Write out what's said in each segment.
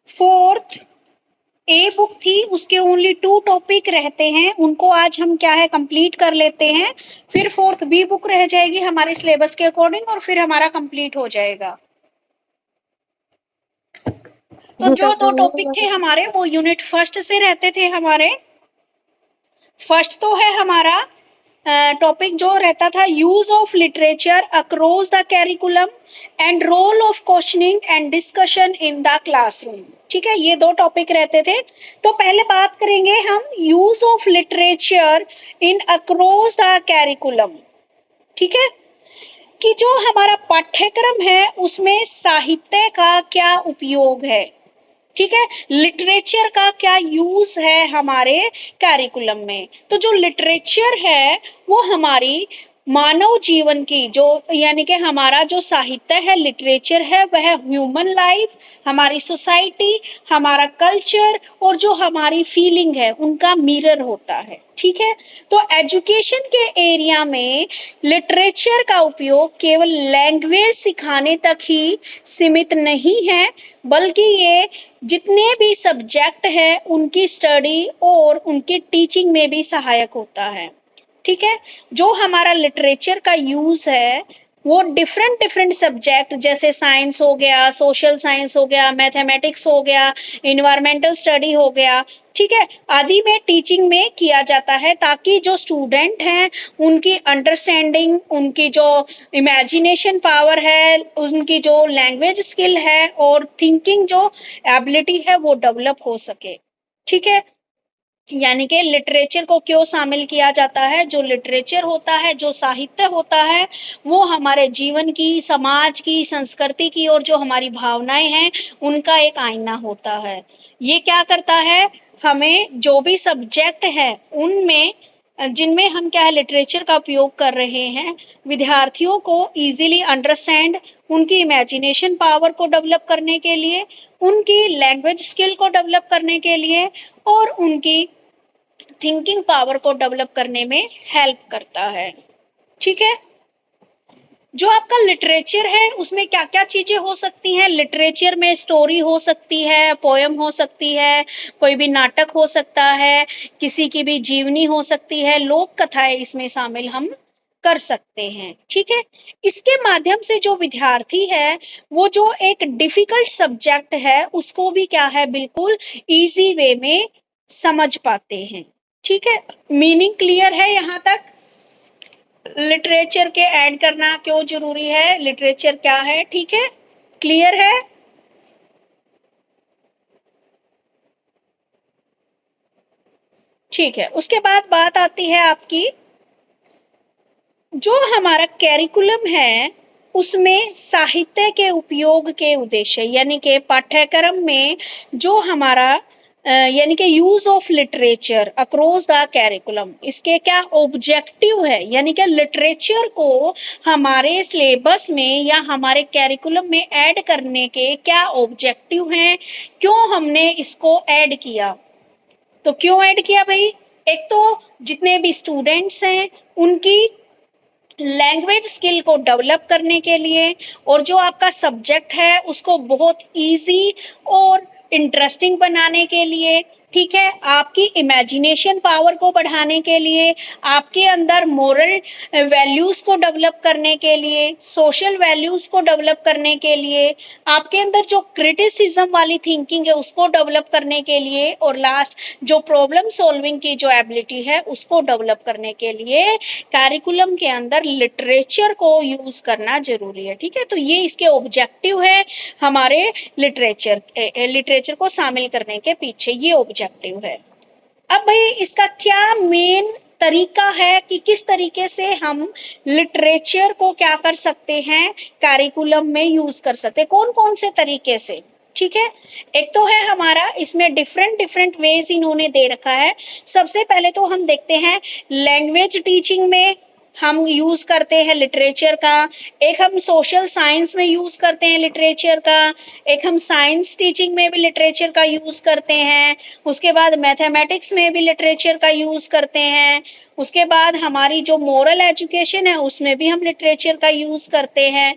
Fourth a book थी, उसके only 2 topic रहते हैं, उनको आज हम क्या है कंप्लीट कर लेते हैं। फिर फोर्थ बी बुक रह जाएगी हमारे सिलेबस के अकॉर्डिंग और फिर हमारा कंप्लीट हो जाएगा। तो जो 2 टॉपिक थे हमारे वो यूनिट फर्स्ट से रहते थे हमारे। फर्स्ट तो है हमारा टॉपिक जो रहता था use of literature across the curriculum and role of questioning and discussion in the classroom. ठीक है, ये 2 टॉपिक रहते थे। तो पहले बात करेंगे हम use of literature in across the curriculum. ठीक है, कि जो हमारा पाठ्यक्रम है उसमें साहित्य का क्या उपयोग है। ठीक है, लिटरेचर का क्या यूज है हमारे कैरिकुलम में। तो जो लिटरेचर है वो हमारी मानव जीवन की जो यानी कि हमारा जो साहित्य है, लिटरेचर है, वह ह्यूमन लाइफ, हमारी सोसाइटी, हमारा कल्चर और जो हमारी फीलिंग है उनका मिरर होता है। ठीक है, तो एजुकेशन के एरिया में लिटरेचर का उपयोग केवल लैंग्वेज सिखाने तक ही सीमित नहीं है, बल्कि ये जितने भी सब्जेक्ट हैं उनकी स्टडी और उनकी टीचिंग में भी सहायक होता है। ठीक है, जो हमारा लिटरेचर का यूज है वो डिफरेंट डिफरेंट सब्जेक्ट जैसे साइंस हो गया, सोशल साइंस हो गया, मैथमेटिक्स हो गया, इन्वायरमेंटल स्टडी हो गया, ठीक है, आदि में टीचिंग में किया जाता है, ताकि जो स्टूडेंट हैं उनकी अंडरस्टैंडिंग, उनकी जो इमेजिनेशन पावर है, उनकी जो लैंग्वेज स्किल है और थिंकिंग जो एबिलिटी है वो डेवलप हो सके। ठीक है, यानी कि लिटरेचर को क्यों शामिल किया जाता है। जो लिटरेचर होता है, जो साहित्य होता है, वो हमारे जीवन की, समाज की, संस्कृति की और जो हमारी भावनाएं हैं उनका एक आईना होता है। ये क्या करता है, हमें जो भी सब्जेक्ट है उनमें जिनमें हम क्या है लिटरेचर का उपयोग कर रहे हैं, विद्यार्थियों को इजीली अंडरस्टैंड, उनकी इमेजिनेशन पावर को डेवलप करने के लिए, उनकी लैंग्वेज स्किल को डेवलप करने के लिए और उनकी थिंकिंग पावर को डेवलप करने में हेल्प करता है। ठीक है, जो आपका लिटरेचर है उसमें क्या क्या चीजें हो सकती हैं। लिटरेचर में स्टोरी हो सकती है, पोयम हो सकती है, कोई भी नाटक हो सकता है, किसी की भी जीवनी हो सकती है, लोक कथाएं इसमें शामिल हम कर सकते हैं। ठीक है, इसके माध्यम से जो विद्यार्थी है वो जो एक डिफिकल्ट सब्जेक्ट है उसको भी क्या है बिल्कुल इजी वे में समझ पाते हैं। ठीक है, मीनिंग क्लियर है यहाँ तक। लिटरेचर के ऐड करना क्यों जरूरी है, लिटरेचर क्या है, ठीक है, क्लियर है। ठीक है, उसके बाद बात आती है आपकी जो हमारा कैरिकुलम है उसमें साहित्य के उपयोग के उद्देश्य, यानी कि पाठ्यक्रम में जो हमारा यानी कि use of literature across the curriculum, इसके क्या ऑब्जेक्टिव है, यानी कि लिटरेचर को हमारे सिलेबस में या हमारे कैरिकुलम में ऐड करने के क्या ऑब्जेक्टिव हैं, क्यों हमने इसको ऐड किया। तो क्यों ऐड किया भाई, एक तो जितने भी स्टूडेंट्स हैं उनकी लैंग्वेज स्किल को डेवलप करने के लिए, और जो आपका सब्जेक्ट है उसको बहुत इजी और इंटरेस्टिंग बनाने के लिए, ठीक है, आपकी इमेजिनेशन पावर को बढ़ाने के लिए, आपके अंदर मोरल वैल्यूज को डेवलप करने के लिए, सोशल वैल्यूज को डेवलप करने के लिए, आपके अंदर जो क्रिटिसिज्म वाली थिंकिंग है उसको डेवलप करने के लिए, और लास्ट जो प्रॉब्लम सॉल्विंग की जो एबिलिटी है उसको डेवलप करने के लिए कैरिकुलम के अंदर लिटरेचर को यूज करना जरूरी है। ठीक है, तो ये इसके ऑब्जेक्टिव है हमारे लिटरेचर को शामिल करने के पीछे, ये ऑब्जेक्टिव है। अब भाई इसका क्या मेन तरीका है कि किस तरीके से हम लिटरेचर को क्या कर सकते हैं, कैरिकुलम में यूज कर सकते हैं, कौन कौन से तरीके से। ठीक है, एक तो है हमारा इसमें डिफरेंट डिफरेंट वेज इन्होंने दे रखा है। सबसे पहले तो हम देखते हैं लैंग्वेज टीचिंग में हम यूज करते हैं लिटरेचर का, एक हम सोशल साइंस में यूज करते हैं लिटरेचर का, एक हम साइंस टीचिंग में भी लिटरेचर का यूज करते हैं, उसके बाद मैथमेटिक्स में भी लिटरेचर का यूज करते हैं, उसके बाद हमारी जो मोरल एजुकेशन है उसमें भी हम लिटरेचर का यूज करते हैं।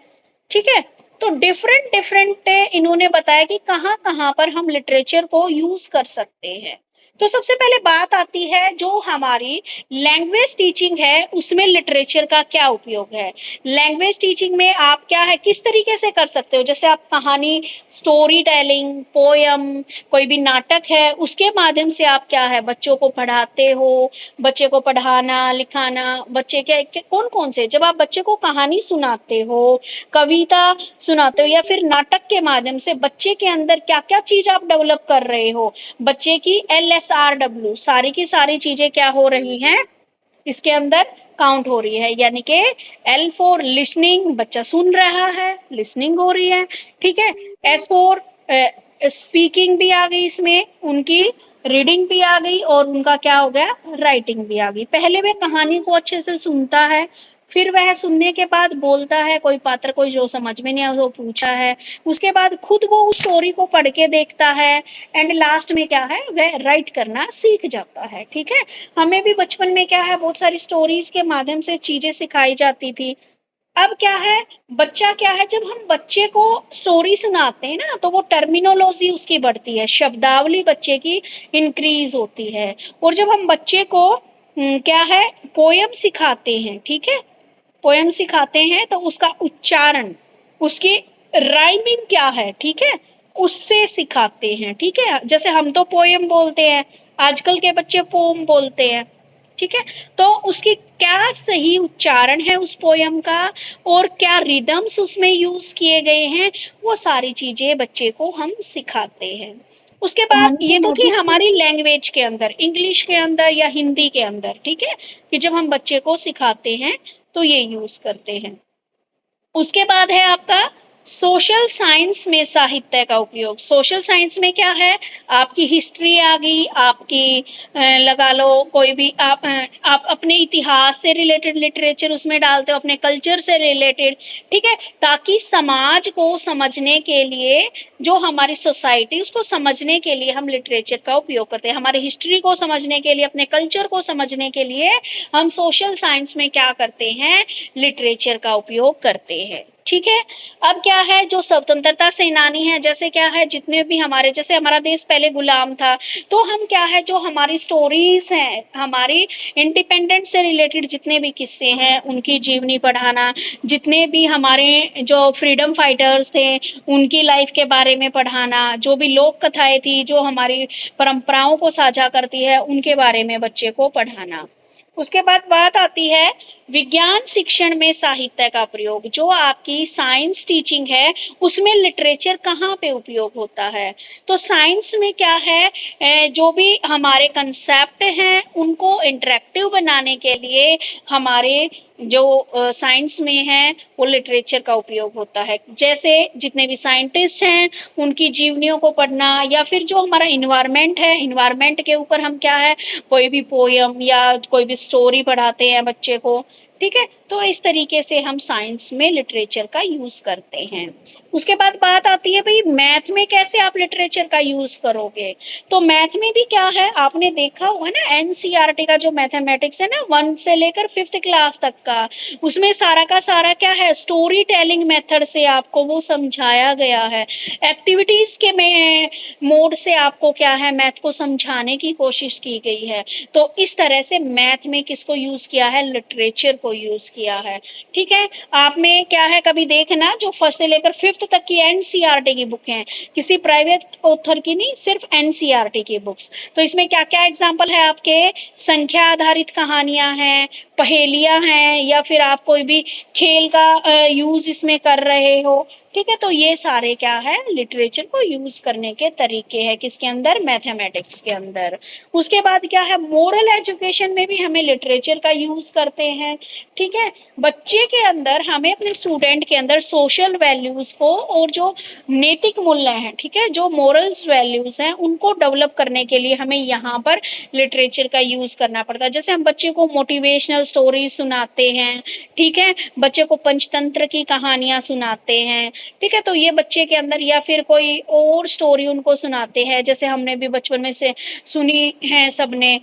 ठीक है, तो डिफरेंट डिफरेंट इन्होंने बताया कि कहाँ कहाँ पर हम लिटरेचर को यूज कर सकते हैं। तो सबसे पहले बात आती है जो हमारी लैंग्वेज टीचिंग है उसमें लिटरेचर का क्या उपयोग है। लैंग्वेज टीचिंग में आप क्या है किस तरीके से कर सकते हो, जैसे आप कहानी, स्टोरी टेलिंग, पोयम, कोई भी नाटक है उसके माध्यम से आप क्या है बच्चों को पढ़ाते हो। बच्चे को पढ़ाना लिखाना, बच्चे के कौन कौन से, जब आप बच्चे को कहानी सुनाते हो, कविता सुनाते हो या फिर नाटक के माध्यम से बच्चे के अंदर क्या क्या चीज आप डेवलप कर रहे हो, बच्चे की LSRW सारी की सारी चीजें क्या हो रही हैं इसके अंदर काउंट हो रही है। यानी कि L फॉर लिसनिंग, बच्चा सुन रहा है, लिसनिंग हो रही है, ठीक है। S फॉर स्पीकिंग भी आ गई इसमें, उनकी रीडिंग भी आ गई और उनका क्या हो गया राइटिंग भी आ गई। पहले वह कहानी को अच्छे से सुनता है, फिर वह सुनने के बाद बोलता है, कोई पात्र कोई जो समझ में नहीं आया वो पूछा है, उसके बाद खुद वो उस स्टोरी को पढ़ के देखता है एंड लास्ट में क्या है वह राइट करना सीख जाता है, ठीक है। हमें भी बचपन में क्या है बहुत सारी स्टोरीज के माध्यम से चीजें सिखाई जाती थी। अब क्या है बच्चा क्या है जब हम बच्चे को स्टोरी सुनाते हैं ना तो वो टर्मिनोलॉजी उसकी बढ़ती है, शब्दावली बच्चे की इंक्रीज होती है। और जब हम बच्चे को क्या है पोयम सिखाते हैं, ठीक है, पोयम सिखाते हैं तो उसका उच्चारण, उसकी राइमिंग क्या है, ठीक है, उससे सिखाते हैं, ठीक है। जैसे हम तो पोयम बोलते हैं, आजकल के बच्चे पोम बोलते हैं, ठीक है। तो उसकी क्या सही उच्चारण है उस पोयम का और क्या रिदम्स उसमें यूज किए गए हैं, वो सारी चीजें बच्चे को हम सिखाते हैं। उसके बाद ये तो थी हमारी लैंग्वेज के अंदर, इंग्लिश के अंदर या हिंदी के अंदर, ठीक है, कि जब हम बच्चे को सिखाते हैं तो ये यूज करते हैं। उसके बाद है आपका सोशल साइंस में साहित्य का उपयोग। सोशल साइंस में क्या है, आपकी हिस्ट्री आ गई, आपकी लगा लो कोई भी आप अपने इतिहास से रिलेटेड लिटरेचर उसमें डालते हो, अपने कल्चर से रिलेटेड, ठीक है, ताकि समाज को समझने के लिए, जो हमारी सोसाइटी उसको समझने के लिए हम लिटरेचर का उपयोग करते हैं। हमारी हिस्ट्री को समझने के लिए, अपने कल्चर को समझने के लिए हम सोशल साइंस में क्या करते हैं लिटरेचर का उपयोग करते हैं, ठीक है। अब क्या है जो स्वतंत्रता सेनानी है, जैसे क्या है जितने भी हमारे, जैसे हमारा देश पहले गुलाम था, तो हम क्या है जो हमारी स्टोरीज हैं, हमारी इंडिपेंडेंस से रिलेटेड जितने भी किस्से हैं उनकी जीवनी पढ़ाना, जितने भी हमारे जो फ्रीडम फाइटर्स थे उनकी लाइफ के बारे में पढ़ाना, जो भी लोक कथाएं थी जो हमारी परंपराओं को साझा करती है उनके बारे में बच्चे को पढ़ाना। उसके बाद बात आती है विज्ञान शिक्षण में साहित्य का प्रयोग। जो आपकी साइंस टीचिंग है उसमें लिटरेचर कहाँ पे उपयोग होता है, तो साइंस में क्या है जो भी हमारे कंसेप्ट हैं उनको इंटरेक्टिव बनाने के लिए हमारे जो साइंस में है वो लिटरेचर का उपयोग होता है। जैसे जितने भी साइंटिस्ट हैं उनकी जीवनियों को पढ़ना, या फिर जो हमारा इन्वायरमेंट है, इन्वायरमेंट के ऊपर हम क्या है कोई भी पोयम या कोई भी स्टोरी पढ़ाते हैं बच्चे को, ठीक है। तो इस तरीके से हम साइंस में लिटरेचर का यूज करते हैं। उसके बाद बात आती है भाई मैथ में कैसे आप लिटरेचर का यूज करोगे, तो मैथ में भी क्या है आपने देखा होगा ना NCERT का जो मैथमेटिक्स है ना 1 से लेकर 5th क्लास तक का, उसमें सारा का सारा क्या है स्टोरी टेलिंग मेथड से आपको वो समझाया गया है। एक्टिविटीज के में मोड से आपको क्या है मैथ को समझाने की कोशिश की गई है। तो इस तरह से मैथ में किसको यूज किया है लिटरेचर को यूज किया है, ठीक है। आप में क्या है कभी देखना जो 1st से लेकर 5th तक की NCERT की बुक हैं, किसी प्राइवेट ऑथर की नहीं, सिर्फ NCERT की बुक्स। तो इसमें क्या क्या एग्जाम्पल है आपके, संख्या आधारित कहानियां हैं, पहेलियां हैं, या फिर आप कोई भी खेल का यूज इसमें कर रहे हो, ठीक है। तो ये सारे क्या है लिटरेचर को यूज करने के तरीके हैं किसके अंदर, मैथमेटिक्स के अंदर। उसके बाद क्या है मोरल एजुकेशन में भी हमें लिटरेचर का यूज करते हैं, ठीक है। बच्चे के अंदर हमें अपने स्टूडेंट के अंदर सोशल वैल्यूज को और जो नैतिक मूल्य हैं, ठीक है, जो मोरल्स वैल्यूज हैं उनको डेवलप करने के लिए हमें यहाँ पर लिटरेचर का यूज करना पड़ता है। जैसे हम बच्चे को मोटिवेशनल स्टोरीज सुनाते हैं, ठीक है, बच्चे को पंचतंत्र की कहानियां सुनाते हैं, ठीक है। तो ये बच्चे के अंदर, या फिर कोई और स्टोरी उनको सुनाते हैं, जैसे हमने भी बचपन में से सुनी है सबने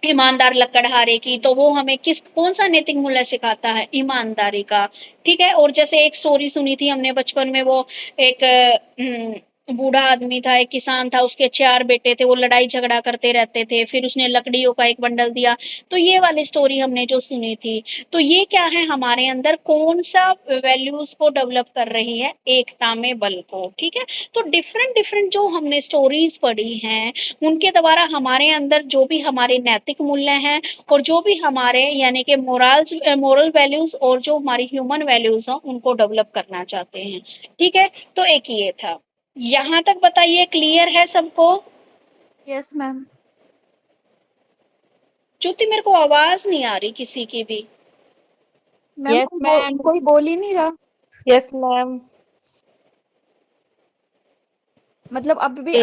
ईमानदार लकड़हारे की, तो वो हमें कौन सा नैतिक मूल्य सिखाता है? ईमानदारी का, ठीक है। और जैसे एक स्टोरी सुनी थी हमने बचपन में, वो एक बूढ़ा आदमी था, एक किसान था, उसके 4 बेटे थे, वो लड़ाई झगड़ा करते रहते थे, फिर उसने लकड़ियों का एक बंडल दिया। तो ये वाली स्टोरी हमने जो सुनी थी, तो ये क्या है, हमारे अंदर कौन सा वैल्यूज को डेवलप कर रही है? एकता में बल को, ठीक है। तो डिफरेंट डिफरेंट जो हमने स्टोरीज पढ़ी हैं, उनके द्वारा हमारे अंदर जो भी हमारे नैतिक मूल्य हैं और जो भी हमारे यानी कि मोरल वैल्यूज और जो हमारी ह्यूमन वैल्यूज हैं, उनको डेवलप करना चाहते हैं, ठीक है। तो एक ये था। यहाँ तक बताइए, क्लियर है सबको? Yes ma'am. ज्योति, मेरे को आवाज नहीं आ रही किसी की भी। Ma'am yes ma'am. कोई बोल ही नहीं रहा, यस मैम। मतलब अब भी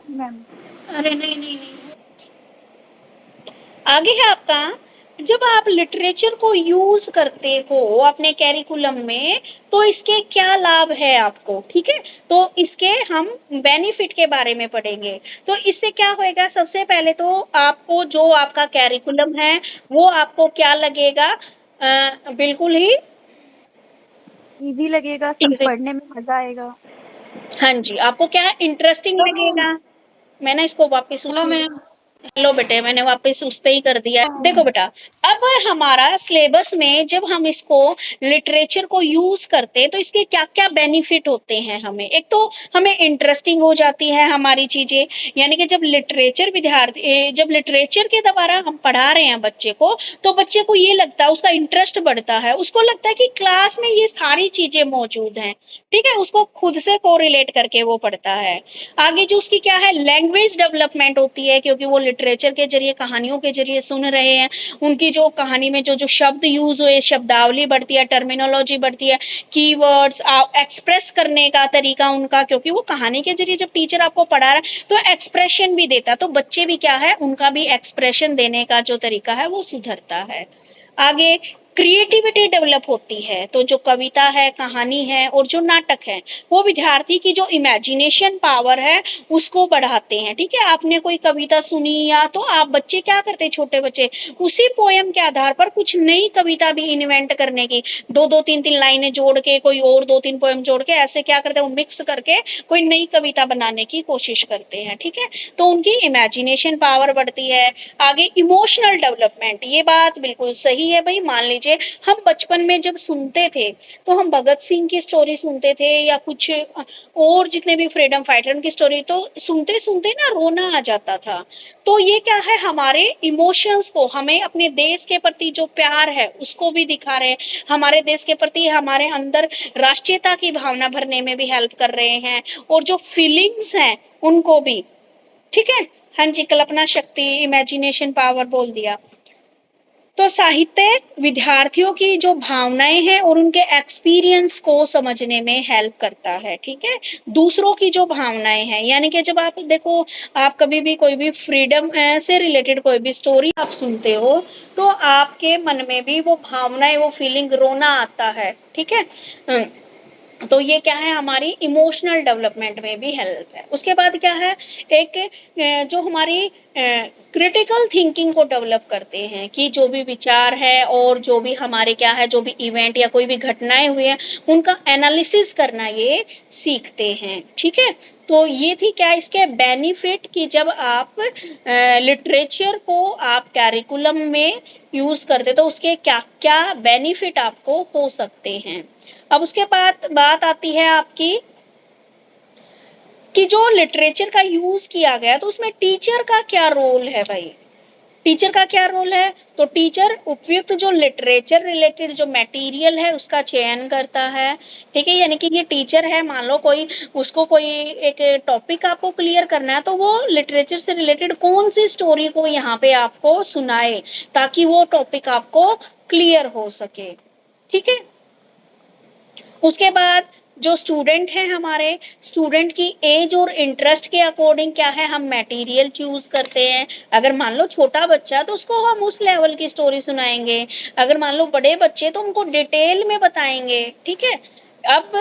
मैम। अरे नहीं नहीं नहीं, आगे है आपका। जब आप लिटरेचर को यूज करते हो अपने कैरिकुलम में, तो इसके क्या लाभ है आपको, ठीक है। तो इसके हम बेनिफिट के बारे में पढ़ेंगे। तो इससे क्या होएगा, सबसे पहले तो आपको जो आपका कैरिकुलम है, वो आपको क्या लगेगा? बिल्कुल ही इजी लगेगा, सब easy। पढ़ने में मजा आएगा। हाँ जी, आपको क्या इंटरेस्टिंग लगेगा? मैं ना इसको वापस हेलो मैम। हेलो बेटे, मैंने वापस उस पे ही कर दिया है। देखो बेटा, अब हमारा सिलेबस में जब हम इसको लिटरेचर को यूज करते हैं, तो इसके क्या क्या बेनिफिट होते हैं हमें? एक तो हमें इंटरेस्टिंग हो जाती है हमारी चीजें, यानी कि जब लिटरेचर के द्वारा हम पढ़ा रहे हैं बच्चे को, तो बच्चे को ये लगता है, उसका इंटरेस्ट बढ़ता है, उसको लगता है कि क्लास में ये सारी चीजें मौजूद हैं, ठीक है। उसको खुद से कोरिलेट करके वो पढ़ता है। आगे जो उसकी क्या है, लैंग्वेज डेवलपमेंट होती है, क्योंकि वो लिटरेचर के जरिए, कहानियों के जरिए सुन रहे हैं। उनकी जो कहानी में जो जो शब्द यूज हुए, शब्दावली बढ़ती है, टर्मिनोलॉजी बढ़ती है, कीवर्ड्स एक्सप्रेस करने का तरीका उनका, क्योंकि वो कहानी के जरिए जब टीचर आपको पढ़ा रहा है, तो एक्सप्रेशन भी देता है, तो बच्चे भी क्या है, उनका भी एक्सप्रेशन देने का जो तरीका है वो सुधरता है। आगे क्रिएटिविटी डेवलप होती है, तो जो कविता है, कहानी है और जो नाटक है, वो विद्यार्थी की जो इमेजिनेशन पावर है उसको बढ़ाते हैं, ठीक है। आपने कोई कविता सुनी, या तो आप बच्चे क्या करते हैं, छोटे बच्चे उसी पोयम के आधार पर कुछ नई कविता भी इन्वेंट करने की, दो दो तीन तीन लाइनें जोड़ के, कोई और 2-3 पोयम जोड़ के, ऐसे क्या करते हैं, वो मिक्स करके कोई नई कविता बनाने की कोशिश करते हैं, ठीक है। तो उनकी इमेजिनेशन पावर बढ़ती है। आगे इमोशनल डेवलपमेंट, ये बात बिल्कुल सही है भाई। मान लीजिए हम बचपन में जब सुनते थे, तो हम भगत सिंह की स्टोरी सुनते थे, या कुछ और जितने भी फ्रीडम फाइटर की स्टोरी, तो सुनते सुनते ना रोना आ जाता था। तो ये क्या है, हमारे इमोशंस को, हमें अपने देश के प्रति जो प्यार है उसको भी दिखा रहे हैं, हमारे देश के प्रति हमारे अंदर राष्ट्रीयता की भावना भरने में भी हेल्प कर रहे हैं, और जो फीलिंग्स हैं उनको भी, ठीक है। हाँ जी, कल्पना शक्ति, इमेजिनेशन पावर बोल दिया। तो साहित्य विद्यार्थियों की जो भावनाएं हैं और उनके एक्सपीरियंस को समझने में हेल्प करता है, ठीक है। दूसरों की जो भावनाएं हैं, यानी कि जब आप देखो, आप कभी भी कोई भी फ्रीडम से रिलेटेड कोई भी स्टोरी आप सुनते हो, तो आपके मन में भी वो भावनाएं, वो फीलिंग, रोना आता है, ठीक है। तो ये क्या है, हमारी इमोशनल डेवलपमेंट में भी हेल्प है। उसके बाद क्या है, एक जो हमारी क्रिटिकल थिंकिंग को डेवलप करते हैं, कि जो भी विचार है और जो भी हमारे क्या है, जो भी इवेंट या कोई भी घटनाएं हुई हैं, उनका एनालिसिस करना ये सीखते हैं, ठीक है। तो ये थी क्या इसके बेनिफिट, कि जब आप लिटरेचर को आप कैरिकुलम में यूज करते, तो उसके क्या क्या बेनिफिट आपको हो सकते हैं। अब उसके बाद बात आती है आपकी, कि जो लिटरेचर का यूज किया गया, तो उसमें टीचर का क्या रोल है भाई? टीचर का क्या रोल है? तो टीचर उपयुक्त जो लिटरेचर रिलेटेड जो मटेरियल है उसका चयन करता है, ठीक है। यानी कि ये टीचर है, मान लो कोई, उसको कोई एक टॉपिक आपको क्लियर करना है, तो वो लिटरेचर से रिलेटेड कौन सी स्टोरी को यहाँ पे आपको सुनाए, ताकि वो टॉपिक आपको क्लियर हो सके, ठीक है। उसके बाद जो स्टूडेंट है, हमारे स्टूडेंट की एज और इंटरेस्ट के अकॉर्डिंग क्या है, हम मटेरियल चूज करते हैं। अगर मान लो छोटा बच्चा, तो उसको हम उस लेवल की स्टोरी सुनाएंगे। अगर मान लो बड़े बच्चे, तो उनको डिटेल में बताएंगे, ठीक है। अब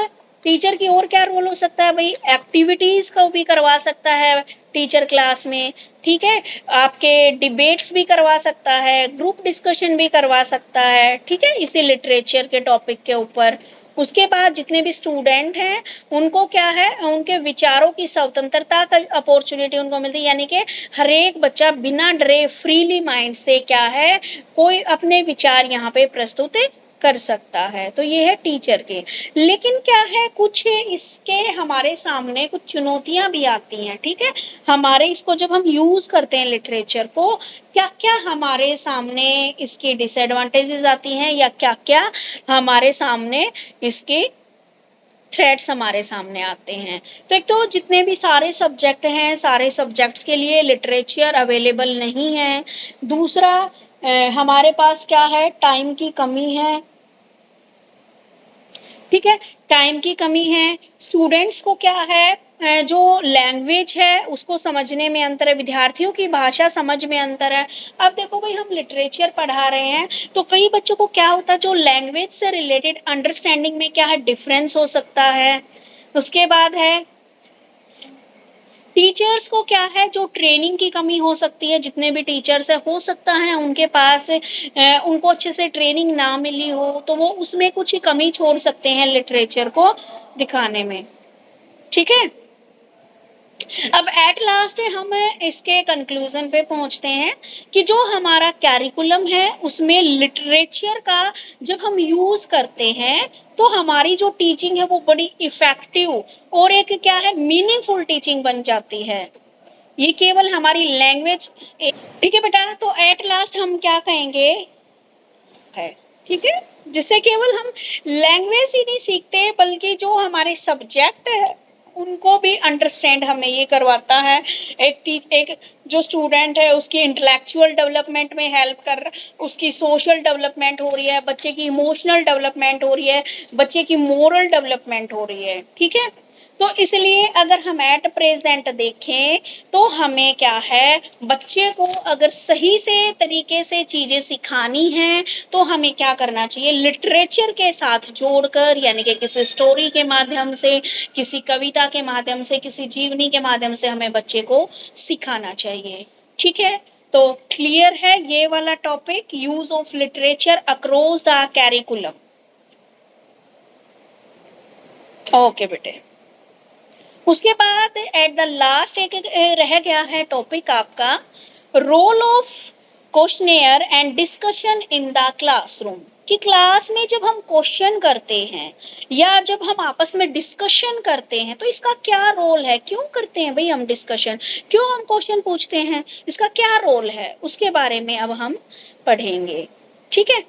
टीचर की और क्या रोल हो सकता है भाई, एक्टिविटीज को भी करवा सकता है टीचर क्लास में, ठीक है, आपके डिबेट्स भी करवा सकता है, ग्रुप डिस्कशन भी करवा सकता है, ठीक है, इसी लिटरेचर के टॉपिक के ऊपर। उसके बाद जितने भी स्टूडेंट हैं उनको क्या है, उनके विचारों की स्वतंत्रता का अपॉर्चुनिटी उनको मिलती है, यानी कि हर एक बच्चा बिना डरे फ्रीली माइंड से क्या है, कोई अपने विचार यहाँ पे प्रस्तुत कर सकता है। तो ये है टीचर के। लेकिन क्या है, कुछ इसके हमारे सामने कुछ चुनौतियां भी आती हैं, ठीक है, हमारे इसको जब हम यूज करते हैं लिटरेचर को, क्या क्या हमारे सामने इसकी डिसएडवांटेजेस आती हैं या क्या क्या हमारे सामने इसके थ्रेड्स हमारे सामने आते हैं। तो एक तो जितने भी सारे सब्जेक्ट हैं, सारे सब्जेक्ट्स के लिए लिटरेचर अवेलेबल नहीं है। दूसरा हमारे पास क्या है, टाइम की कमी है, ठीक है, टाइम की कमी है। स्टूडेंट्स को क्या है, जो लैंग्वेज है उसको समझने में अंतर है, विद्यार्थियों की भाषा समझ में अंतर है। अब देखो भाई, हम लिटरेचर पढ़ा रहे हैं तो कई बच्चों को क्या होता है, जो लैंग्वेज से रिलेटेड अंडरस्टैंडिंग में क्या है, डिफरेंस हो सकता है। उसके बाद है टीचर्स को क्या है, जो ट्रेनिंग की कमी हो सकती है, जितने भी टीचर्स है हो सकता है उनके पास उनको अच्छे से ट्रेनिंग ना मिली हो, तो वो उसमें कुछ कमी छोड़ सकते हैं लिटरेचर को दिखाने में, ठीक है। अब एट लास्ट हम इसके कंक्लूजन पे पहुंचते हैं कि जो हमारा कैरिकुलम है उसमें लिटरेचर का जब हम यूज करते हैं तो हमारी जो टीचिंग है वो बड़ी इफेक्टिव और एक क्या है, मीनिंगफुल टीचिंग बन जाती है। ये केवल हमारी लैंग्वेज, ठीक है बेटा, तो एट लास्ट हम क्या कहेंगे है, ठीक है, जिससे केवल हम लैंग्वेज ही नहीं सीखते बल्कि जो हमारे सब्जेक्ट है उनको भी अंडरस्टैंड हमें ये करवाता है। एक जो स्टूडेंट है उसकी इंटेलेक्चुअल डेवलपमेंट में हेल्प कर, उसकी सोशल डेवलपमेंट हो रही है, बच्चे की इमोशनल डेवलपमेंट हो रही है, बच्चे की मोरल डेवलपमेंट हो रही है, ठीक है। तो इसलिए अगर हम एट प्रेजेंट देखें तो हमें क्या है, बच्चे को अगर सही से तरीके से चीजें सिखानी हैं तो हमें क्या करना चाहिए, लिटरेचर के साथ जोड़कर, यानी कि किसी स्टोरी के माध्यम से, किसी कविता के माध्यम से, किसी जीवनी के माध्यम से हमें बच्चे को सिखाना चाहिए, ठीक है। तो क्लियर है ये वाला topic, use of literature across the curriculum. Okay बेटे, उसके बाद एट द लास्ट एक रह गया है टॉपिक आपका, role of questionnaire and discussion in the classroom. कि क्लास में जब हम क्वेश्चन करते हैं या जब हम आपस में डिस्कशन करते हैं तो इसका क्या रोल है, क्यों करते हैं भाई हम डिस्कशन, क्यों हम क्वेश्चन पूछते हैं, इसका क्या रोल है, उसके बारे में अब हम पढ़ेंगे, ठीक है।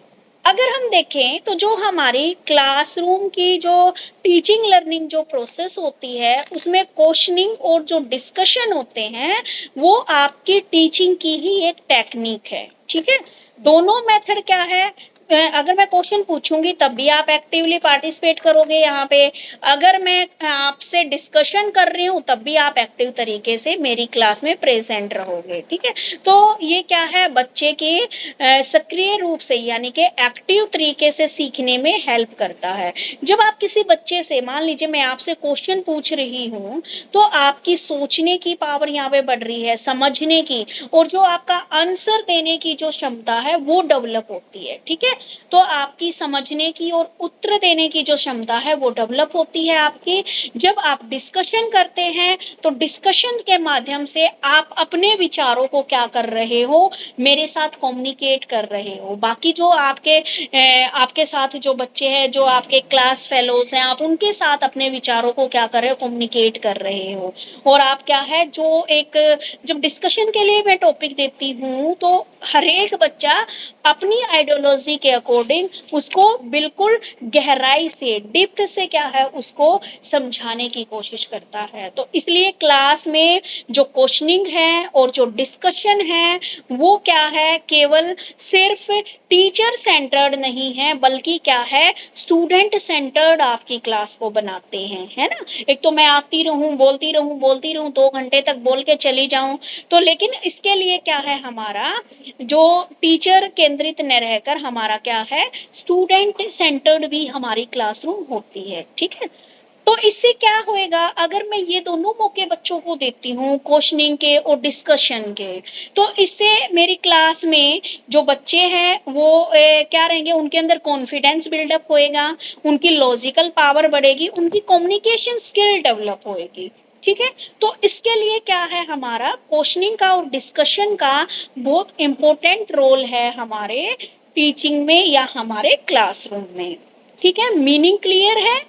अगर हम देखें तो जो हमारी क्लासरूम की जो टीचिंग लर्निंग जो प्रोसेस होती है उसमें क्वेश्चनिंग और जो डिस्कशन होते हैं वो आपकी टीचिंग की ही एक टेक्निक है, ठीक है। दोनों मेथड क्या है, अगर मैं क्वेश्चन पूछूंगी तब भी आप एक्टिवली पार्टिसिपेट करोगे यहाँ पे, अगर मैं आपसे डिस्कशन कर रही हूँ तब भी आप एक्टिव तरीके से मेरी क्लास में प्रेजेंट रहोगे, ठीक है। तो ये क्या है, बच्चे के सक्रिय रूप से यानी कि एक्टिव तरीके से सीखने में हेल्प करता है। जब आप किसी बच्चे से, मान लीजिए मैं आपसे क्वेश्चन पूछ रही हूँ तो आपकी सोचने की पावर यहाँ पे बढ़ रही है, समझने की, और जो आपका आंसर देने की जो क्षमता है वो डेवलप होती है, ठीक है। तो आपकी समझने की और उत्तर देने की जो क्षमता है वो डेवलप होती है आपकी। जब आप डिस्कशन करते हैं तो डिस्कशन के माध्यम से आप अपने विचारों को क्या कर रहे हो, मेरे साथ कम्युनिकेट कर रहे हो। बाकी जो आपके साथ जो बच्चे हैं, जो आपके क्लास फेलोज हैं, आप उनके साथ अपने विचारों को क्या कर रहे हो, कम्युनिकेट कर रहे हो। और आप क्या है, जो एक जब डिस्कशन के लिए मैं टॉपिक देती हूँ तो हर एक बच्चा अपनी आइडियोलॉजी के अकॉर्डिंग उसको बिल्कुल गहराई से, डिप्थ से क्या है उसको समझाने की कोशिश करता है। तो इसलिए क्लास में जो क्वेश्चनिंग है और जो डिस्कशन है वो क्या है, केवल सिर्फ टीचर सेंटर्ड नहीं है बल्कि क्या है, स्टूडेंट सेंटर्ड आपकी क्लास को बनाते हैं, है ना। एक तो मैं आती रहूं, बोलती रहूं 2 घंटे तक बोल के चली जाऊं, तो लेकिन इसके लिए क्या है, हमारा जो टीचर केंद्रित न रहकर हमारा क्या है, स्टूडेंट सेंटर्ड भी हमारी क्लासरूम होती है, ठीक है। तो इससे क्या होएगा, अगर मैं ये दोनों मौके बच्चों को देती हूँ क्वेश्चनिंग के और डिस्कशन के, तो इससे मेरी क्लास में जो बच्चे हैं वो क्या रहेंगे, उनके अंदर कॉन्फिडेंस बिल्डअप होएगा, उनकी लॉजिकल पावर बढ़ेगी, उनकी कम्युनिकेशन स्किल डेवलप होएगी। ठीक है, तो इसके लिए क्या है, हमारा क्वेश्चनिंग का और डिस्कशन का बहुत इंपॉर्टेंट रोल है हमारे टीचिंग में या हमारे क्लासरूम में। ठीक है, मीनिंग क्लियर है?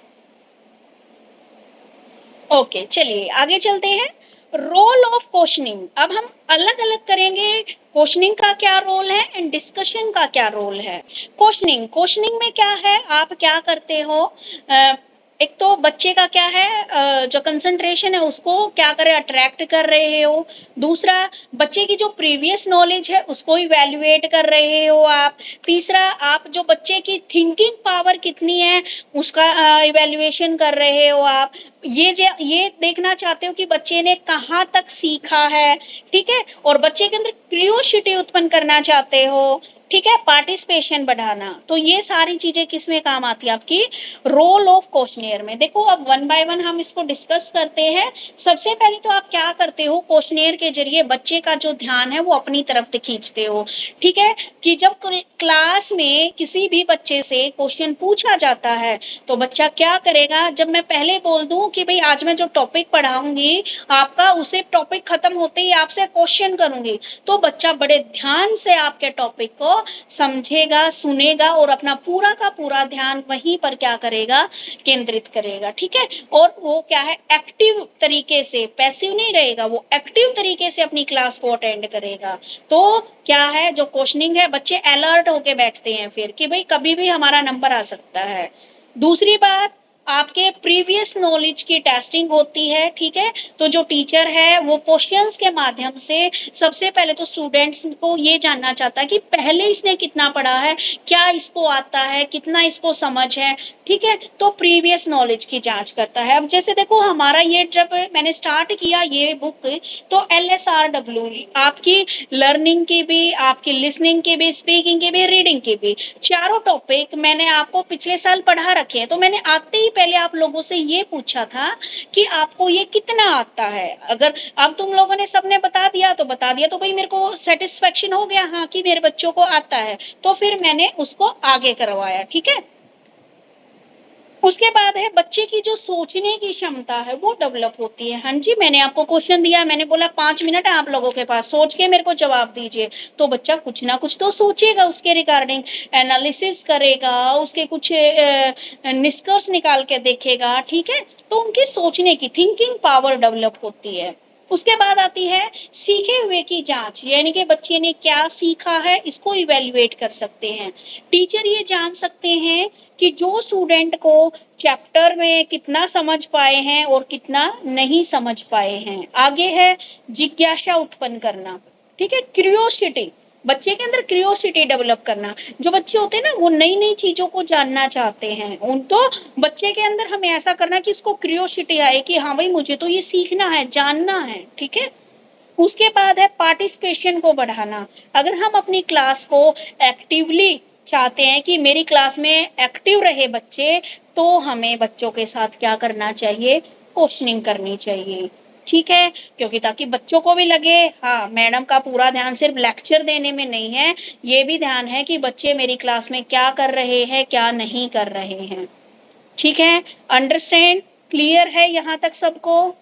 ओके, चलिए आगे चलते हैं। रोल ऑफ क्वेश्चनिंग, अब हम अलग अलग करेंगे, क्वेश्चनिंग का क्या रोल है एंड डिस्कशन का क्या रोल है। क्वेश्चनिंग में क्या है, आप क्या करते हो, एक तो बच्चे का क्या है, जो कंसंट्रेशन है उसको क्या करे, अट्रैक्ट कर रहे हो। दूसरा, बच्चे की जो प्रीवियस नॉलेज है उसको इवैल्यूएट कर रहे हो आप। तीसरा, आप जो बच्चे की थिंकिंग पावर कितनी है उसका इवैल्यूएशन कर रहे हो आप। ये देखना चाहते हो कि बच्चे ने कहाँ तक सीखा है। ठीक है, और बच्चे के अंदर क्यूरियोसिटी उत्पन्न करना चाहते हो। ठीक है, पार्टिसिपेशन बढ़ाना। तो ये सारी चीजें किसमें काम आती है, आपकी रोल ऑफ क्वेश्चनियर में। देखो अब वन बाय वन हम इसको डिस्कस करते हैं। सबसे पहले तो आप क्या करते हो, क्वेश्चनियर के जरिए बच्चे का जो ध्यान है वो अपनी तरफ खींचते हो। ठीक है, कि जब क्लास में किसी भी बच्चे से क्वेश्चन पूछा जाता है तो बच्चा क्या करेगा, जब मैं पहले बोल दूं कि भाई आज मैं जो टॉपिक पढ़ाऊंगी आपका, उसे टॉपिक खत्म होते ही आपसे क्वेश्चन करूंगी, तो बच्चा बड़े ध्यान से आपके टॉपिक को समझेगा, सुनेगा और अपना पूरा का पूरा ध्यान वहीं पर क्या करेगा, केंद्रित करेगा। ठीक है, और वो क्या है, एक्टिव तरीके से, पैसिव नहीं रहेगा, वो एक्टिव तरीके से अपनी क्लास को अटेंड करेगा। तो क्या है, जो क्वेश्चनिंग है, बच्चे अलर्ट होके बैठते हैं फिर कि भाई कभी भी हमारा नंबर आ सकता है। दूसरी बात, आपके प्रीवियस नॉलेज की टेस्टिंग होती है। ठीक है, तो जो टीचर है वो क्वेश्चंस के माध्यम से सबसे पहले तो स्टूडेंट्स को ये जानना चाहता है कि पहले इसने कितना पढ़ा है, क्या इसको आता है, कितना इसको समझ है। ठीक है, तो प्रीवियस नॉलेज की जांच करता है। अब जैसे देखो हमारा ये, जब मैंने स्टार्ट किया ये बुक, तो LSRW आपकी लर्निंग की भी, आपकी लिसनिंग की भी, स्पीकिंग की भी, रीडिंग की भी, चारों टॉपिक मैंने आपको पिछले साल पढ़ा रखे हैं। तो मैंने आते ही पहले आप लोगों से ये पूछा था कि आपको ये कितना आता है। अगर अब तुम लोगों ने सबने बता दिया तो बता दिया, तो भाई मेरे को सेटिस्फेक्शन हो गया, हाँ कि मेरे बच्चों को आता है, तो फिर मैंने उसको आगे करवाया। ठीक है, उसके बाद है बच्चे की जो सोचने की क्षमता है वो डेवलप होती है। हाँ जी, मैंने आपको क्वेश्चन दिया, मैंने बोला 5 मिनट है आप लोगों के पास, सोच के मेरे को जवाब दीजिए। तो बच्चा कुछ ना कुछ तो सोचेगा, उसके रिगार्डिंग एनालिसिस करेगा, उसके कुछ निष्कर्ष निकाल के देखेगा। ठीक है, तो उनकी सोचने की, थिंकिंग पावर डेवलप होती है। उसके बाद आती है सीखे हुए की जांच, यानी कि बच्चे ने क्या सीखा है इसको इवेल्युएट कर सकते हैं। टीचर ये जान सकते हैं कि जो स्टूडेंट को चैप्टर में कितना समझ पाए हैं और कितना नहीं समझ पाए हैं। आगे है जिज्ञासा उत्पन्न करना। ठीक है, क्यूरियोसिटी, बच्चे के अंदर क्यूरियोसिटी डेवलप करना। जो बच्चे होते हैं ना वो नई नई चीजों को जानना चाहते हैं, उन तो बच्चे के अंदर हमें ऐसा करना कि उसको क्यूरियोसिटी आए कि हाँ भाई मुझे तो ये सीखना है, जानना है। ठीक है, उसके बाद है पार्टिसिपेशन को बढ़ाना। अगर हम अपनी क्लास को एक्टिवली चाहते हैं कि मेरी क्लास में एक्टिव रहे बच्चे, तो हमें बच्चों के साथ क्या करना चाहिए, क्वेश्चनिंग करनी चाहिए। ठीक है, क्योंकि ताकि बच्चों को भी लगे हाँ मैडम का पूरा ध्यान सिर्फ लेक्चर देने में नहीं है, ये भी ध्यान है कि बच्चे मेरी क्लास में क्या कर रहे हैं, क्या नहीं कर रहे हैं। ठीक है, अंडरस्टैंड, क्लियर है यहाँ तक सबको?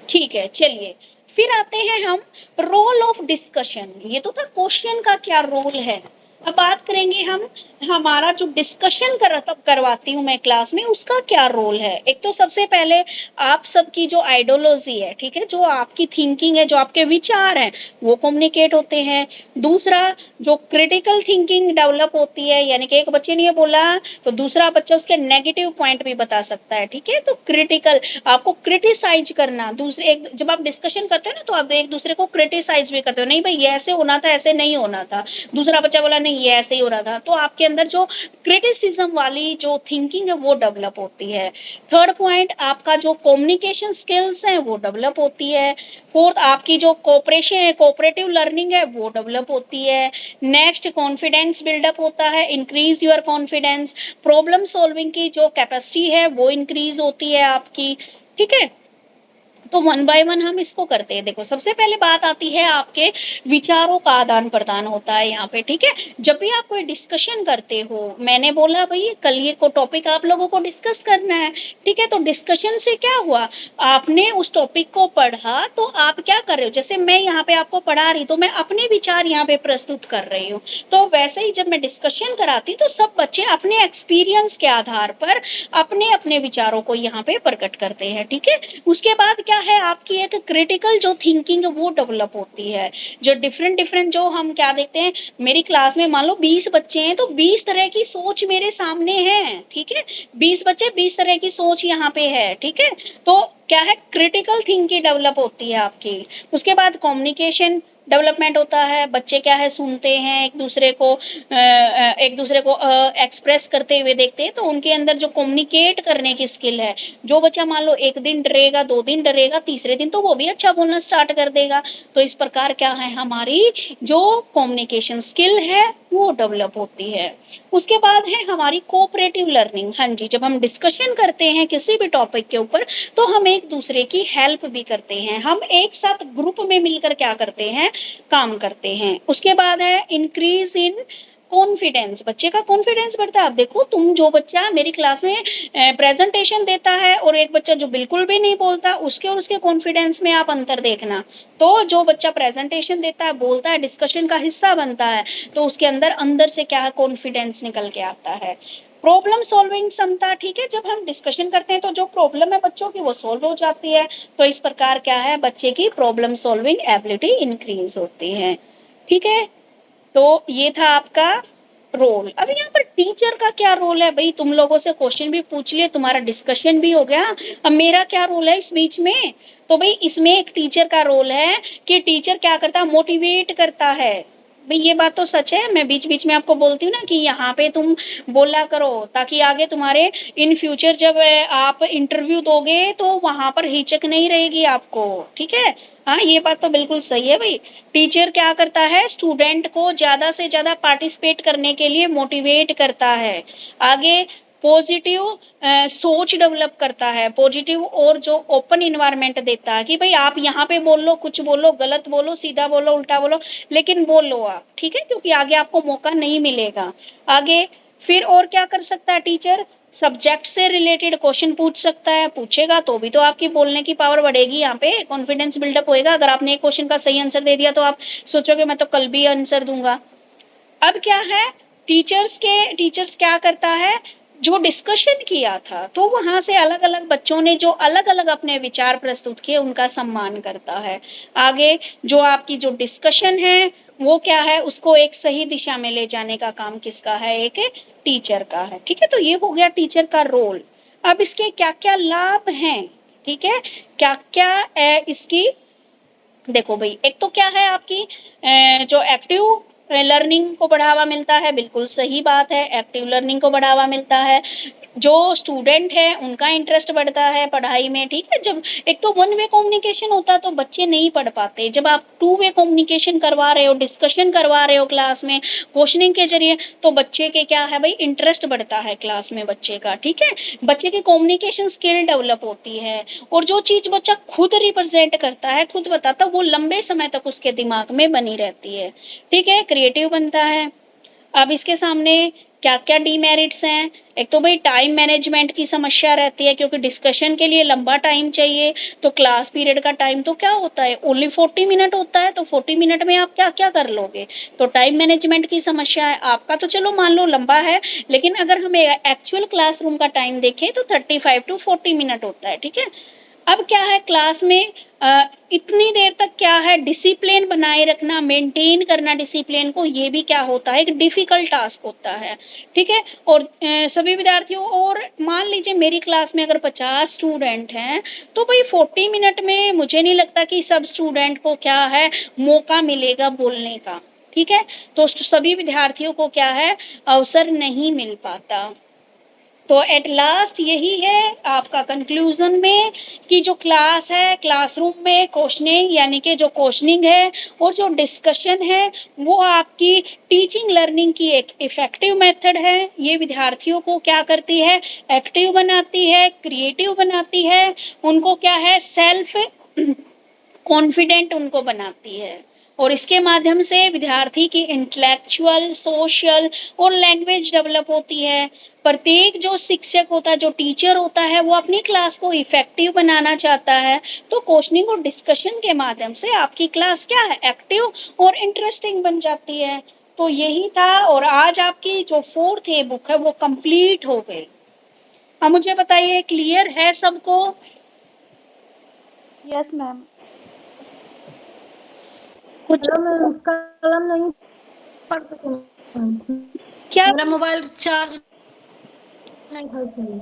ठीक है, चलिए फिर आते हैं हम रोल ऑफ डिस्कशन। ये तो था क्वेश्चन का क्या रोल है। अब बात करेंगे हम हमारा जो डिस्कशन करवाती हूँ मैं क्लास में, उसका क्या रोल है। एक तो सबसे पहले आप सबकी जो आइडियोलॉजी है, ठीक है, जो आपकी थिंकिंग है, जो आपके विचार हैं, वो कम्युनिकेट होते हैं। दूसरा, जो क्रिटिकल थिंकिंग डेवलप होती है, यानी कि एक बच्चे ने ये बोला तो दूसरा बच्चा उसके नेगेटिव पॉइंट भी बता सकता है। ठीक है, तो क्रिटिकल, आपको क्रिटिसाइज करना, दूसरे एक जब आप डिस्कशन करते हो ना तो आप एक दूसरे को क्रिटिसाइज भी करते हो, नहीं भाई ये ऐसे होना था, ऐसे नहीं होना था। दूसरा बच्चा बोला नहीं नहीं ये ऐसे ही हो रहा था, तो आपके अंदर जो क्रिटिसिज्म वाली जो थिंकिंग है वो डेवलप होती है। थर्ड पॉइंट, आपका जो कम्युनिकेशन स्किल्स हैं वो डेवलप होती है। फोर्थ, आपकी जो कोऑपरेशन है, कोऑपरेटिव लर्निंग है वो डेवलप होती है। नेक्स्ट, कॉन्फिडेंस बिल्डअप होता है, increase your confidence. Problem solving की जो कैपेसिटी है वो इंक्रीज होती है आपकी, ठीक है। तो वन बाय वन हम इसको करते हैं। देखो, सबसे पहले बात आती है आपके विचारों का आदान प्रदान होता है यहाँ पे, ठीक है। जब भी आप कोई डिस्कशन करते हो, मैंने बोला भाई कल ये को टॉपिक आप लोगों को डिस्कस करना है, ठीक है। तो डिस्कशन से क्या हुआ, आपने उस टॉपिक को पढ़ा तो आप क्या कर रहे हो, जैसे मैं यहाँ पे आपको पढ़ा रही तो मैं अपने विचार यहाँ पे प्रस्तुत कर रही हूँ। तो वैसे ही जब मैं डिस्कशन कराती तो सब बच्चे अपने एक्सपीरियंस के आधार पर अपने अपने विचारों को यहाँ पे प्रकट करते हैं, ठीक है। उसके बाद क्या है, आपकी एक क्रिटिकल जो थिंकिंग है वो डेवलप होती है। जो डिफरेंट डिफरेंट जो हम क्या देखते हैं, मेरी क्लास में मान लो 20 बच्चे हैं तो 20 तरह की सोच मेरे सामने है, ठीक है। 20 बच्चे 20 तरह की सोच यहाँ पे है, ठीक है। तो क्या है, क्रिटिकल थिंकिंग डेवलप होती है आपकी। उसके बाद कम्युनिकेशन डेवलपमेंट होता है। बच्चे क्या है, सुनते हैं एक दूसरे को एक्सप्रेस करते हुए देखते हैं, तो उनके अंदर जो कम्युनिकेट करने की स्किल है, जो बच्चा मान लो 1 दिन डरेगा, 2 दिन डरेगा, तीसरे दिन तो वो भी अच्छा बोलना स्टार्ट कर देगा। तो इस प्रकार क्या है, हमारी जो कम्युनिकेशन स्किल है वो डेवलप होती है। उसके बाद है हमारी कोऑपरेटिव लर्निंग। हाँ जी, जब हम डिस्कशन करते हैं किसी भी टॉपिक के ऊपर तो हम एक दूसरे की हेल्प भी करते हैं, हम एक साथ ग्रुप में मिलकर क्या करते हैं, काम करते हैं। उसके बाद है इंक्रीज इन कॉन्फिडेंस, बच्चे का कॉन्फिडेंस बढ़ता है। आप देखो, तुम जो बच्चा मेरी क्लास में प्रेजेंटेशन देता है और एक बच्चा जो बिल्कुल भी नहीं बोलता, उसके और उसके कॉन्फिडेंस में आप अंतर देखना। तो जो बच्चा प्रेजेंटेशन देता है, बोलता है, डिस्कशन का हिस्सा बनता है, तो उसके अंदर अंदर से क्या है, कॉन्फिडेंस निकल के आता है। प्रॉब्लम सॉल्विंग क्षमता, ठीक है। जब हम डिस्कशन करते हैं तो जो प्रॉब्लम है बच्चों की वो सॉल्व हो जाती है। तो इस प्रकार क्या है, बच्चे की प्रॉब्लम सॉल्विंग एबिलिटी इंक्रीज होती है, ठीक है। तो ये था आपका रोल। अब यहाँ पर टीचर का क्या रोल है, भाई तुम लोगों से क्वेश्चन भी पूछ लिए, तुम्हारा डिस्कशन भी हो गया, अब मेरा क्या रोल है इस बीच में। तो भाई इसमें एक टीचर का रोल है कि टीचर क्या करता है, मोटिवेट करता है। भाई ये बात तो सच है, मैं बीच बीच में आपको बोलती हूँ ना कि यहाँ पे तुम बोला करो ताकि आगे तुम्हारे इन फ्यूचर जब आप इंटरव्यू दोगे तो वहां पर हिचक नहीं रहेगी आपको, ठीक है। हाँ, ये बात तो बिल्कुल सही है भाई। टीचर क्या करता है, स्टूडेंट को ज्यादा से ज्यादा पार्टिसिपेट करने के लिए मोटिवेट करता है। आगे पॉजिटिव सोच डेवलप करता है, पॉजिटिव और जो ओपन इन्वायरमेंट देता है कि भाई आप यहाँ पे बोल लो, कुछ बोलो, गलत बोलो, सीधा बोलो, उल्टा बोलो, लेकिन बोल लो आप, ठीक है, क्योंकि आगे आपको मौका नहीं मिलेगा। आगे फिर और क्या कर सकता है टीचर, सब्जेक्ट से रिलेटेड क्वेश्चन पूछ सकता है, पूछेगा तो भी तो आपकी बोलने की पावर बढ़ेगी, यहाँ पे कॉन्फिडेंस बिल्डअप होएगा। अगर आपने एक क्वेश्चन का सही आंसर दे दिया तो आप सोचोगे मैं तो कल भी आंसर दूंगा। अब क्या है, टीचर्स क्या करता है, जो डिस्कशन किया था तो वहां से अलग अलग बच्चों ने जो अलग अलग अपने विचार प्रस्तुत किए उनका सम्मान करता है। आगे जो आपकी जो डिस्कशन है वो क्या है, उसको एक सही दिशा में ले जाने का काम किसका है, एक टीचर का है, ठीक है। तो ये हो गया टीचर का रोल। अब इसके क्या क्या लाभ हैं, ठीक है, क्या क्या इसकी, देखो भाई, एक तो क्या है आपकी जो एक्टिव लर्निंग को बढ़ावा मिलता है, बिल्कुल सही बात है, एक्टिव लर्निंग को बढ़ावा मिलता है। जो स्टूडेंट है उनका इंटरेस्ट बढ़ता है पढ़ाई में, ठीक है। जब एक तो 1 वे कम्युनिकेशन होता है तो बच्चे नहीं पढ़ पाते, जब आप 2 वे कम्युनिकेशन करवा रहे हो, डिस्कशन करवा रहे हो क्लास में क्वेश्चनिंग के जरिए, तो बच्चे के क्या है भाई, इंटरेस्ट बढ़ता है क्लास में बच्चे का, ठीक है। बच्चे की कम्युनिकेशन स्किल डेवलप होती है और जो चीज बच्चा खुद रिप्रेजेंट करता है, खुद बताता है, वो लंबे समय तक उसके दिमाग में बनी रहती है, ठीक है, क्रिएटिव बनता है। अब इसके सामने क्या क्या डीमेरिट्स हैं, एक तो भाई टाइम मैनेजमेंट की समस्या रहती है, क्योंकि डिस्कशन के लिए लंबा टाइम चाहिए। तो क्लास पीरियड का टाइम तो क्या होता है, ओनली 40 मिनट होता है, तो 40 मिनट में आप क्या क्या कर लोगे। तो टाइम मैनेजमेंट की समस्या है आपका, तो चलो मान लो लंबा है, लेकिन अगर हमें एक्चुअल क्लासरूम का टाइम देखें तो 35 to 40 मिनट होता है, ठीक है। अब क्या है, क्लास में इतनी देर तक क्या है, डिसिप्लिन बनाए रखना, मेंटेन करना डिसिप्लिन को, ये भी क्या होता है, एक डिफिकल्ट टास्क होता है, ठीक है। और सभी विद्यार्थियों, और मान लीजिए मेरी क्लास में अगर 50 स्टूडेंट हैं तो भाई 40 मिनट में मुझे नहीं लगता कि सब स्टूडेंट को क्या है मौका मिलेगा बोलने का, ठीक है, तो सभी विद्यार्थियों को क्या है, अवसर नहीं मिल पाता। तो एट लास्ट यही है आपका कंक्लूजन में कि जो क्लास है, क्लासरूम में क्वेश्चनिंग यानी कि जो क्वेश्चनिंग है और जो डिस्कशन है वो आपकी टीचिंग लर्निंग की एक इफेक्टिव मेथड है। ये विद्यार्थियों को क्या करती है, एक्टिव बनाती है, क्रिएटिव बनाती है, उनको क्या है, सेल्फ कॉन्फिडेंट उनको बनाती है। और इसके माध्यम से विद्यार्थी की इंटेलेक्चुअल, सोशल और लैंग्वेज डेवलप होती है। प्रत्येक जो शिक्षक होता है, जो टीचर होता है, वो अपनी क्लास को इफेक्टिव बनाना चाहता है। तो क्वेश्चनिंग और डिस्कशन के माध्यम से आपकी क्लास क्या है, एक्टिव और इंटरेस्टिंग बन जाती है। तो यही था, और आज आपकी जो 4th ए बुक है वो कंप्लीट हो गई। अब मुझे बताइए, क्लियर है सबको? Yes ma'am. कुछ कलम नहीं पढ़ सके। क्या मेरा मोबाइल चार्ज नहीं था इसलिए।